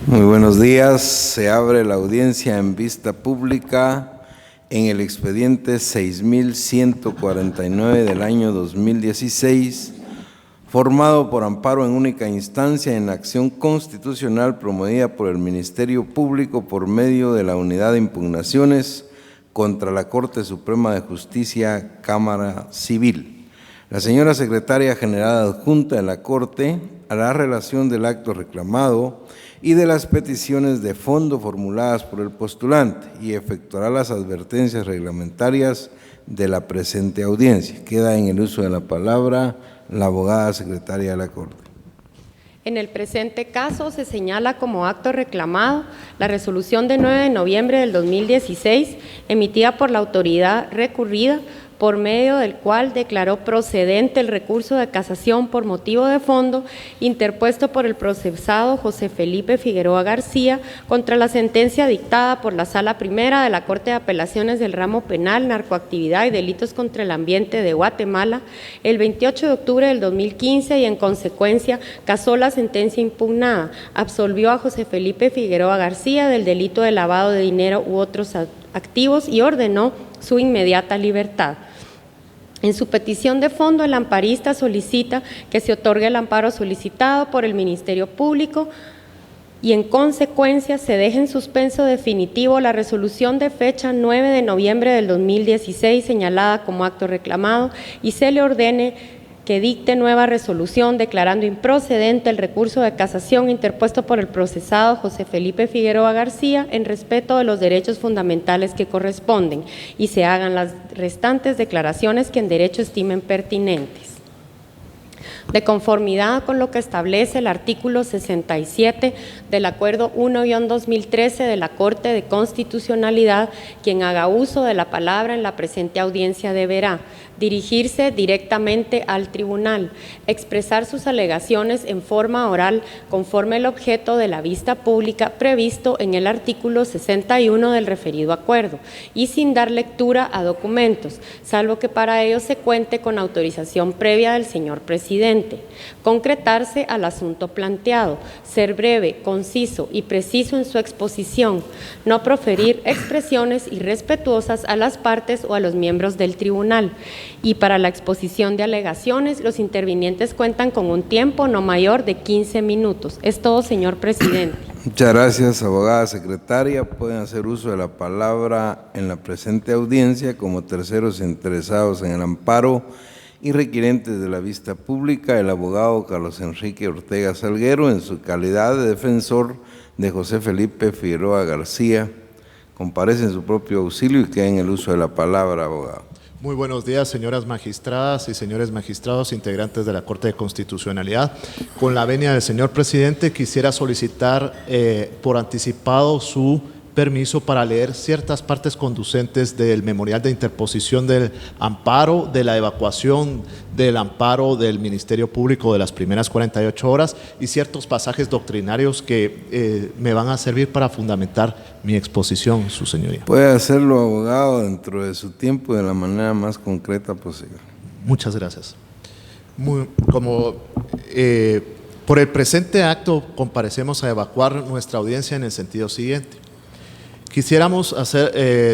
Muy buenos días. Se abre la audiencia en vista pública en el expediente 6149 del año 2016, formado por amparo en única instancia en acción constitucional promovida por el Ministerio Público por medio de la Unidad de Impugnaciones contra la Corte Suprema de Justicia, Cámara Civil. La señora Secretaria General Adjunta de la Corte hará relación del acto reclamado y de las peticiones de fondo formuladas por el postulante y efectuará las advertencias reglamentarias de la presente audiencia. Queda en el uso de la palabra la abogada secretaria de la Corte. En el presente caso se señala como acto reclamado la resolución de 9 de noviembre del 2016 emitida por la autoridad recurrida, por medio del cual declaró procedente el recurso de casación por motivo de fondo interpuesto por el procesado José Felipe Figueroa García contra la sentencia dictada por la Sala Primera de la Corte de Apelaciones del Ramo Penal, Narcoactividad y Delitos contra el Ambiente de Guatemala el 28 de octubre del 2015 y en consecuencia casó la sentencia impugnada, absolvió a José Felipe Figueroa García del delito de lavado de dinero u otros activos y ordenó su inmediata libertad. En su petición de fondo, el amparista solicita que se otorgue el amparo solicitado por el Ministerio Público y en consecuencia se deje en suspenso definitivo la resolución de fecha 9 de noviembre del 2016 señalada como acto reclamado y se le ordene que dicte nueva resolución declarando improcedente el recurso de casación interpuesto por el procesado José Felipe Figueroa García en respeto de los derechos fundamentales que corresponden y se hagan las restantes declaraciones que en derecho estimen pertinentes. De conformidad con lo que establece el artículo 67 del Acuerdo 1-2013 de la Corte de Constitucionalidad, quien haga uso de la palabra en la presente audiencia deberá dirigirse directamente al tribunal, expresar sus alegaciones en forma oral conforme el objeto de la vista pública previsto en el artículo 61 del referido acuerdo y sin dar lectura a documentos, salvo que para ello se cuente con autorización previa del señor presidente, concretarse al asunto planteado, ser breve, conciso y preciso en su exposición, no proferir expresiones irrespetuosas a las partes o a los miembros del tribunal. Y para la exposición de alegaciones, los intervinientes cuentan con un tiempo no mayor de 15 minutos. Es todo, señor presidente. Muchas gracias, abogada secretaria. Pueden hacer uso de la palabra en la presente audiencia como terceros interesados en el amparo y requirentes de la vista pública el abogado Carlos Enrique Ortega Salguero en su calidad de defensor de José Felipe Figueroa García. Comparece en su propio auxilio y queda en el uso de la palabra, abogado. Muy buenos días, señoras magistradas y señores magistrados, integrantes de la Corte de Constitucionalidad. Con la venia del señor presidente, quisiera solicitar por anticipado su permiso para leer ciertas partes conducentes del memorial de interposición del amparo, de la evacuación del amparo del Ministerio Público de las primeras 48 horas y ciertos pasajes doctrinarios que me van a servir para fundamentar mi exposición, su señoría. Puede hacerlo, abogado, dentro de su tiempo y de la manera más concreta posible. Muchas gracias. Por el presente acto comparecemos a evacuar nuestra audiencia en el sentido siguiente. Quisiéramos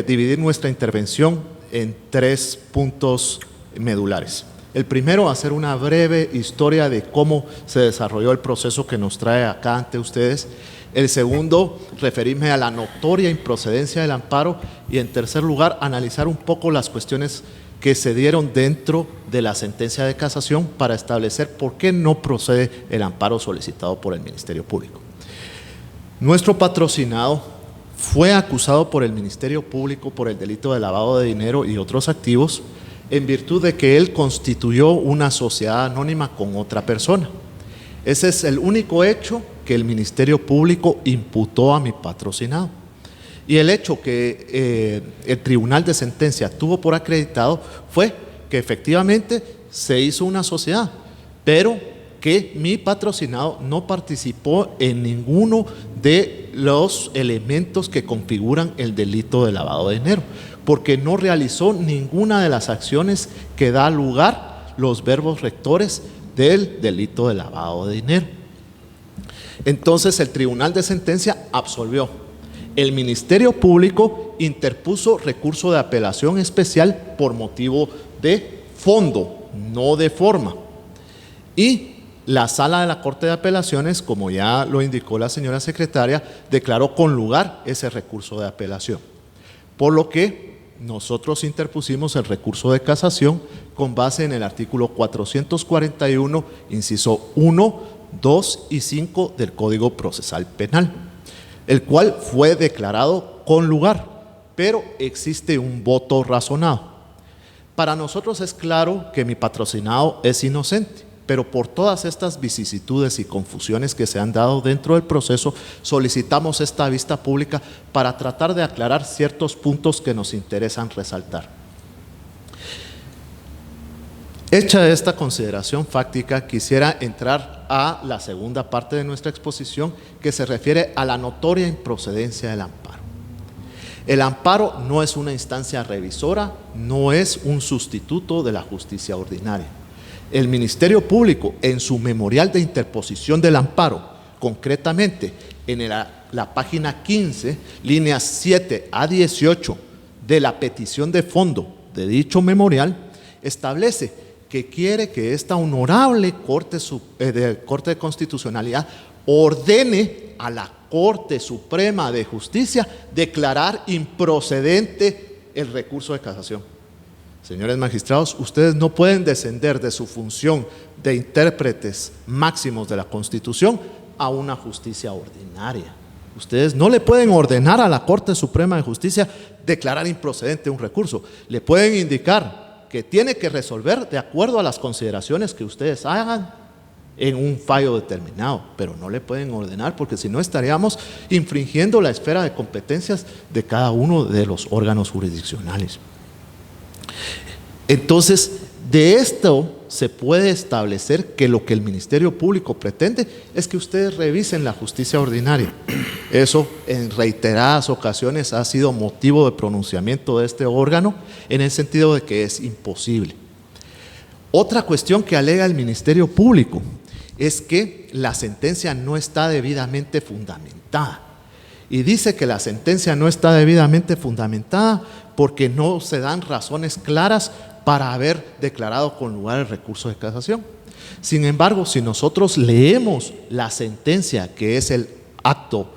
dividir nuestra intervención en 3 puntos medulares. El primero, hacer una breve historia de cómo se desarrolló el proceso que nos trae acá ante ustedes. El segundo, referirme a la notoria improcedencia del amparo. Y en tercer lugar, analizar un poco las cuestiones que se dieron dentro de la sentencia de casación para establecer por qué no procede el amparo solicitado por el Ministerio Público. Nuestro patrocinado fue acusado por el Ministerio Público por el delito de lavado de dinero y otros activos en virtud de que él constituyó una sociedad anónima con otra persona. Ese es el único hecho que el Ministerio Público imputó a mi patrocinado. Y el hecho que el Tribunal de Sentencia tuvo por acreditado fue que efectivamente se hizo una sociedad, pero que mi patrocinado no participó en ninguno de los elementos que configuran el delito de lavado de dinero, porque no realizó ninguna de las acciones que da lugar los verbos rectores del delito de lavado de dinero. Entonces el Tribunal de Sentencia absolvió. El Ministerio Público interpuso recurso de apelación especial por motivo de fondo, no de forma. Y la Sala de la Corte de Apelaciones, como ya lo indicó la señora secretaria, declaró con lugar ese recurso de apelación. Por lo que nosotros interpusimos el recurso de casación con base en el artículo 441, inciso 1, 2 y 5 del Código Procesal Penal, el cual fue declarado con lugar, pero existe un voto razonado. Para nosotros es claro que mi patrocinado es inocente, pero por todas estas vicisitudes y confusiones que se han dado dentro del proceso, solicitamos esta vista pública para tratar de aclarar ciertos puntos que nos interesan resaltar. Hecha esta consideración fáctica, quisiera entrar a la segunda parte de nuestra exposición, que se refiere a la notoria improcedencia del amparo. El amparo no es una instancia revisora, no es un sustituto de la justicia ordinaria. El Ministerio Público, en su memorial de interposición del amparo, concretamente en la página 15, líneas 7 a 18 de la petición de fondo de dicho memorial, establece que quiere que esta honorable Corte de Constitucionalidad ordene a la Corte Suprema de Justicia declarar improcedente el recurso de casación. Señores magistrados, ustedes no pueden descender de su función de intérpretes máximos de la Constitución a una justicia ordinaria. Ustedes no le pueden ordenar a la Corte Suprema de Justicia declarar improcedente un recurso. Le pueden indicar que tiene que resolver de acuerdo a las consideraciones que ustedes hagan en un fallo determinado, pero no le pueden ordenar, porque si no estaríamos infringiendo la esfera de competencias de cada uno de los órganos jurisdiccionales. Entonces, de esto se puede establecer que lo que el Ministerio Público pretende es que ustedes revisen la justicia ordinaria. Eso en reiteradas ocasiones ha sido motivo de pronunciamiento de este órgano, en el sentido de que es imposible. Otra cuestión que alega el Ministerio Público es que la sentencia no está debidamente fundamentada. Y dice que la sentencia no está debidamente fundamentada porque no se dan razones claras para haber declarado con lugar el recurso de casación. Sin embargo, si nosotros leemos la sentencia, que es el acto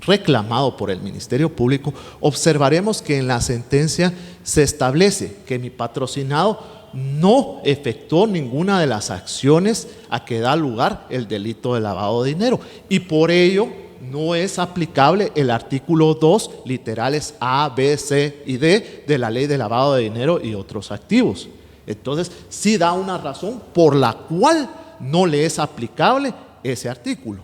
reclamado por el Ministerio Público, observaremos que en la sentencia se establece que mi patrocinado no efectuó ninguna de las acciones a que da lugar el delito de lavado de dinero, y por ello no es aplicable el artículo 2, literales A, B, C y D de la Ley de Lavado de Dinero y otros activos. Entonces, sí da una razón por la cual no le es aplicable ese artículo.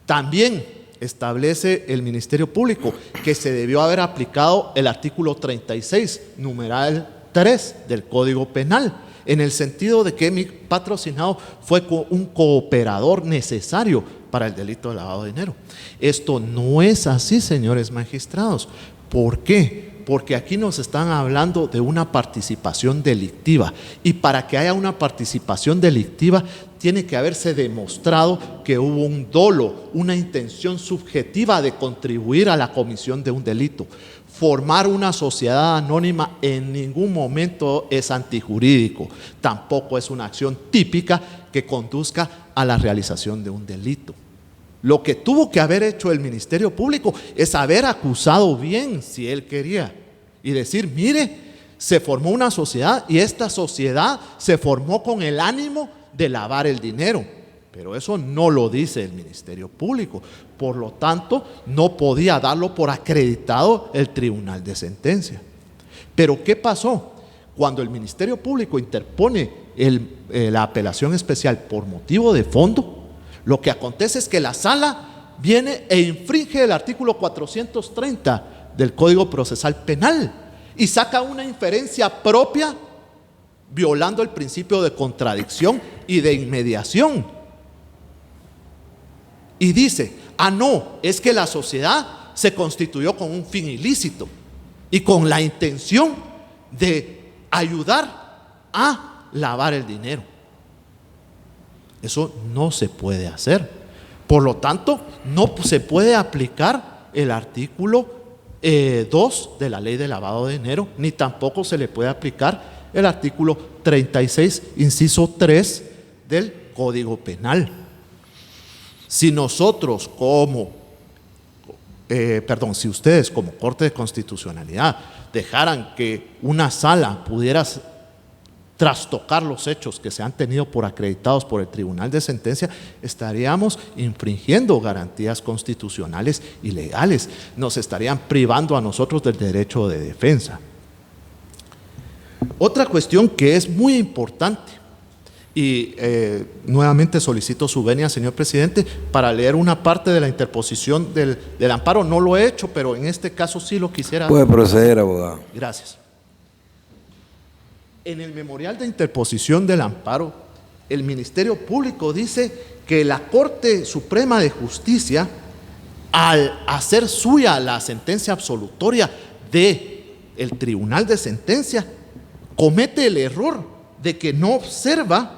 También establece el Ministerio Público que se debió haber aplicado el artículo 36, numeral 3 del Código Penal, en el sentido de que mi patrocinado fue un cooperador necesario para el delito de lavado de dinero. Esto no es así, señores magistrados. ¿Por qué? Porque aquí nos están hablando de una participación delictiva, y para que haya una participación delictiva tiene que haberse demostrado que hubo un dolo, una intención subjetiva de contribuir a la comisión de un delito. Formar una sociedad anónima en ningún momento es antijurídico, tampoco es una acción típica que conduzca a la realización de un delito. Lo que tuvo que haber hecho el Ministerio Público es haber acusado bien, si él quería, y decir: mire, se formó una sociedad y esta sociedad se formó con el ánimo de lavar el dinero. Pero eso no lo dice el Ministerio Público. Por lo tanto, no podía darlo por acreditado el Tribunal de Sentencia. Pero ¿qué pasó? Cuando el Ministerio Público interpone la apelación especial por motivo de fondo, lo que acontece es que la Sala viene e infringe el artículo 430 del Código Procesal Penal y saca una inferencia propia, violando el principio de contradicción y de inmediación. Y dice: ah, no, es que la sociedad se constituyó con un fin ilícito y con la intención de ayudar a lavar el dinero. Eso no se puede hacer, Por lo tanto, no se puede aplicar el artículo 2 de la Ley de Lavado de Dinero, ni tampoco se le puede aplicar el artículo 36, inciso 3 del Código Penal. Si nosotros si ustedes como Corte de Constitucionalidad dejaran que una sala pudiera trastocar los hechos que se han tenido por acreditados por el Tribunal de Sentencia, estaríamos infringiendo garantías constitucionales y legales, nos estarían privando a nosotros del derecho de defensa. Otra cuestión que es muy importante, y nuevamente solicito su venia, señor presidente, para leer una parte de la interposición del amparo. No lo he hecho, pero en este caso sí lo quisiera. Puede proceder, abogado. Gracias. En el memorial de interposición del amparo, el Ministerio Público dice que la Corte Suprema de Justicia, al hacer suya la sentencia absolutoria del Tribunal de Sentencia, comete el error de que no observa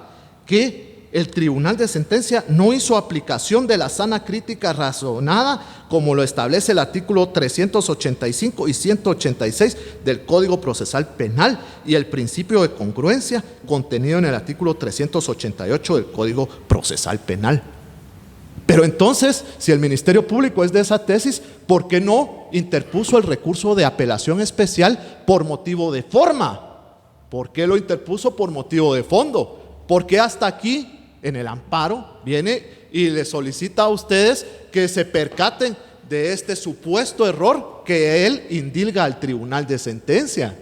que el Tribunal de Sentencia no hizo aplicación de la sana crítica razonada como lo establece el artículo 385 y 186 del Código Procesal Penal y el principio de congruencia contenido en el artículo 388 del Código Procesal Penal. Pero entonces, si el Ministerio Público es de esa tesis, ¿por qué no interpuso el recurso de apelación especial por motivo de forma? ¿Por qué lo interpuso por motivo de fondo? ¿Por qué hasta aquí, en el amparo, viene y le solicita a ustedes que se percaten de este supuesto error que él indilga al Tribunal de Sentencia?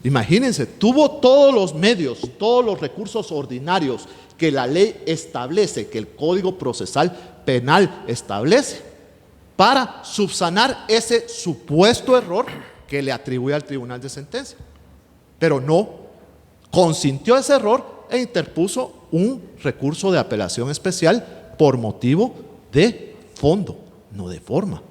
Imagínense, tuvo todos los medios, todos los recursos ordinarios que la ley establece, que el Código Procesal Penal establece, para subsanar ese supuesto error que le atribuye al Tribunal de Sentencia. Pero no consintió ese error e interpuso un recurso de apelación especial por motivo de fondo, no de forma.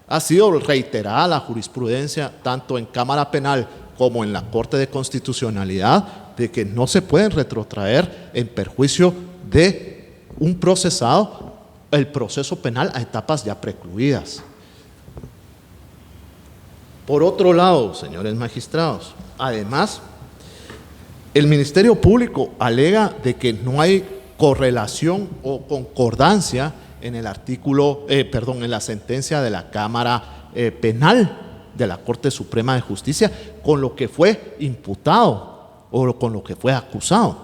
Ha sido reiterada la jurisprudencia tanto en Cámara Penal como en la Corte de Constitucionalidad de que no se pueden retrotraer en perjuicio de un procesado el proceso penal a etapas ya precluidas. Por otro lado, señores magistrados, además, el Ministerio Público alega de que no hay correlación o concordancia en el artículo, en la sentencia de la Cámara Penal de la Corte Suprema de Justicia con lo que fue imputado o con lo que fue acusado.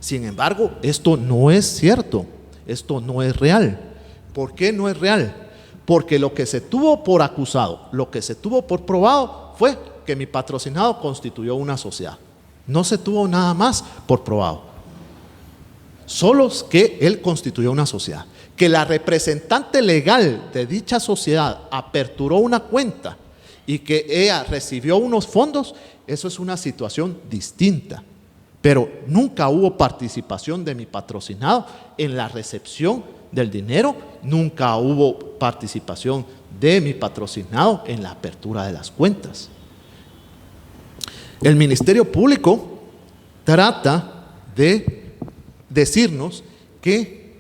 Sin embargo, esto no es cierto, esto no es real. ¿Por qué no es real? Porque lo que se tuvo por acusado, lo que se tuvo por probado fue que mi patrocinado constituyó una sociedad. No se tuvo nada más por probado. Solo que él constituyó una sociedad. Que la representante legal de dicha sociedad aperturó una cuenta y que ella recibió unos fondos, eso es una situación distinta. Pero nunca hubo participación de mi patrocinado en la recepción del dinero, nunca hubo participación de mi patrocinado en la apertura de las cuentas. El Ministerio Público trata de decirnos que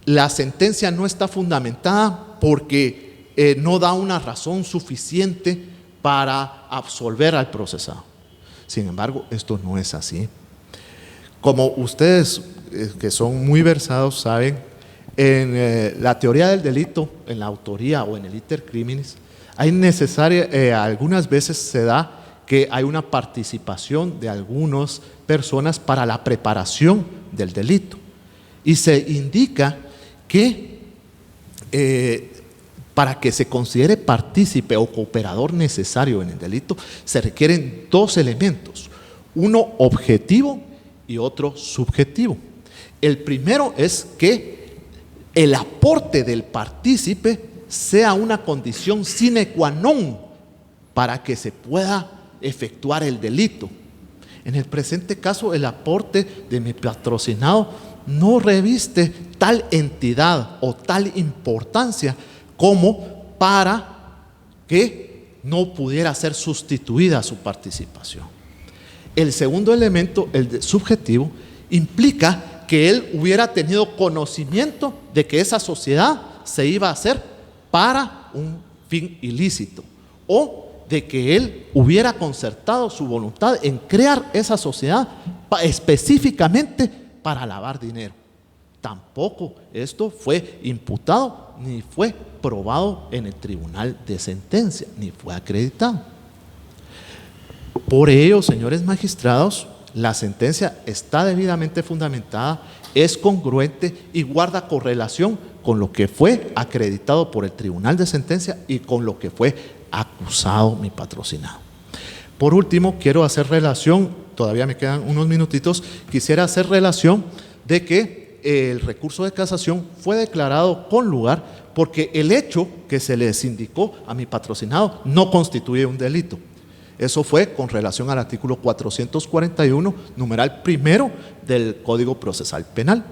la sentencia no está fundamentada porque no da una razón suficiente para absolver al procesado. Sin embargo, esto no es así. Como ustedes que son muy versados saben, en la teoría del delito, en la autoría o en el iter criminis, hay algunas veces se da que hay una participación de algunas personas para la preparación del delito. Y se indica que para que se considere partícipe o cooperador necesario en el delito, se requieren dos elementos, uno objetivo y otro subjetivo. El primero es que el aporte del partícipe sea una condición sine qua non para que se pueda efectuar el delito. En el presente caso, el aporte de mi patrocinado no reviste tal entidad o tal importancia como para que no pudiera ser sustituida su participación. El segundo elemento, el subjetivo, implica que él hubiera tenido conocimiento de que esa sociedad se iba a hacer para un fin ilícito, o de que él hubiera concertado su voluntad en crear esa sociedad específicamente para lavar dinero. Tampoco esto fue imputado ni fue probado en el tribunal de sentencia, ni fue acreditado. Por ello, señores magistrados, la sentencia está debidamente fundamentada, es congruente y guarda correlación con lo que fue acreditado por el tribunal de sentencia y con lo que fue acusado mi patrocinado. Por último, quiero hacer relación, todavía me quedan unos minutitos, quisiera hacer relación de que el recurso de casación fue declarado con lugar porque el hecho que se les indicó a mi patrocinado no constituye un delito. Eso fue con relación al artículo 441, numeral primero del Código Procesal Penal,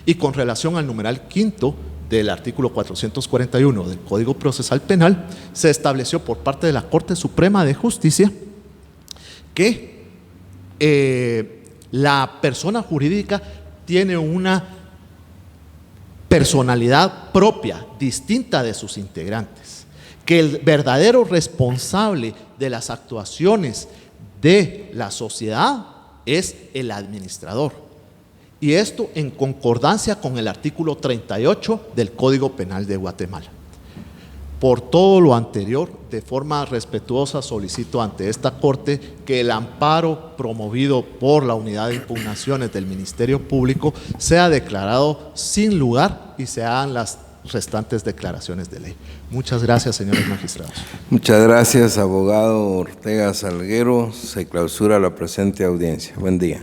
y con relación al numeral quinto del artículo 441 del Código Procesal Penal, se estableció por parte de la Corte Suprema de Justicia que la persona jurídica tiene una personalidad propia, distinta de sus integrantes, que el verdadero responsable de las actuaciones de la sociedad es el administrador. Y esto en concordancia con el artículo 38 del Código Penal de Guatemala. Por todo lo anterior, de forma respetuosa solicito ante esta Corte que el amparo promovido por la Unidad de Impugnaciones del Ministerio Público sea declarado sin lugar y se hagan las restantes declaraciones de ley. Muchas gracias, señores magistrados. Muchas gracias, abogado Ortega Salguero. Se clausura la presente audiencia. Buen día.